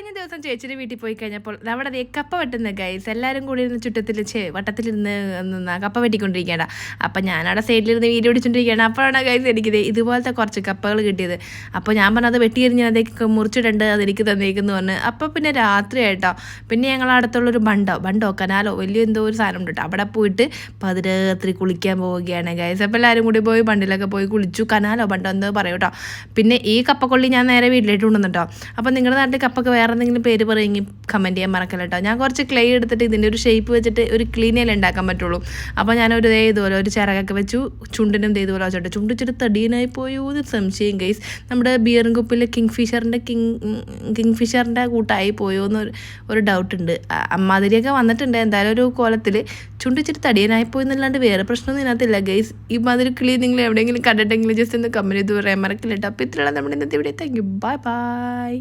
കഴിഞ്ഞ ദിവസം ചേച്ചിയുടെ വീട്ടിൽ പോയി കഴിഞ്ഞപ്പോൾ അവിടെ കപ്പ വെട്ടുന്ന ഗൈസ് എല്ലാവരും കൂടി ഇരുന്ന് ചുറ്റത്തിൽ വട്ടത്തിലിരുന്ന് കപ്പ വെട്ടിക്കൊണ്ടിരിക്കുകയാണ്. അപ്പം ഞാനവിടെ സൈഡിലിരുന്ന് വീഡിയോ പിടിച്ചോണ്ടിരിക്കുകയാണ്. അപ്പോഴാണ് ഗൈസ് എനിക്ക് ഇതുപോലത്തെ കുറച്ച് കപ്പകൾ കിട്ടിയത്. അപ്പോൾ ഞാൻ പറഞ്ഞത് വെട്ടിയെറിഞ്ഞ് അതേക്ക് മുറിച്ചിടേണ്ടത് അതെനിക്ക് തന്നേക്കെന്ന് പറഞ്ഞ്. അപ്പോൾ പിന്നെ രാത്രി ആയിട്ടോ പിന്നെ ഞങ്ങൾ അടുത്തുള്ളൊരു ബണ്ടോ കനാലോ വലിയ എന്തോ ഒരു സാധനം ഉണ്ട് കേട്ടോ. അവിടെ പോയിട്ട് പതിരാത്രി കുളിക്കാൻ പോവുകയാണ് ഗൈസ്. അപ്പോൾ എല്ലാവരും കൂടി പോയി ബണ്ടിലൊക്കെ പോയി കുളിച്ചു. കനാലോ ബണ്ടോ എന്തോ പറയും കേട്ടോ. പിന്നെ ഈ കപ്പക്കൊള്ളി ഞാൻ നേരെ വീട്ടിലേക്ക് കൊണ്ടുവന്നിട്ടോ. അപ്പോൾ നിങ്ങളുടെ നാട്ടിൽ കപ്പൊക്കെ വേറെ എന്തെങ്കിലും പേര് പറയുമെങ്കിൽ കമൻറ്റ് ചെയ്യാൻ മറക്കല്ല കേട്ടോ. ഞാൻ കുറച്ച് ക്ലേ എടുത്തിട്ട് ഇതിൻ്റെ ഒരു ഷേപ്പ് വെച്ചിട്ട് ഒരു ക്ലീനയിൽ ഉണ്ടാക്കാൻ പറ്റുള്ളൂ. അപ്പോൾ ഞാനൊരു ഇതുപോലെ ഒരു ചിറകൊക്കെ വെച്ചു. ചുണ്ടിനും ഇതുപോലെ വെച്ചോട്ടെ. ചുണ്ടിച്ചിട്ട് തടിയനായി പോയോ എന്ന് സംശയം ഗൈസ്. നമ്മുടെ ബിയറും കുപ്പിൽ കിങ് ഫിഷറിൻ്റെ കൂട്ടായി പോയോ എന്ന് ഒരു ഡൗട്ടുണ്ട്. അമ്മാതിരിയൊക്കെ വന്നിട്ടുണ്ട്. എന്തായാലും ഒരു കോലത്തിൽ ചുണ്ടിച്ചിട്ട് തടിയനായി പോയി എന്നല്ലാണ്ട് വേറെ പ്രശ്നമൊന്നും ഇതിനകത്തില്ല ഗൈസ്. ഈ മാതിരി ക്ലീൻ നിങ്ങൾ എവിടെയെങ്കിലും കണ്ടിട്ടെങ്കിലും ജസ്റ്റ് ഒന്ന് കമൻറ്റ് ചെയ്ത് പറയാൻ മറക്കില്ല കേട്ടോ. അപ്പോൾ ഇത്രയുള്ള നമ്മുടെ ഇന്നത്തെ video. Thank you. Bye bye.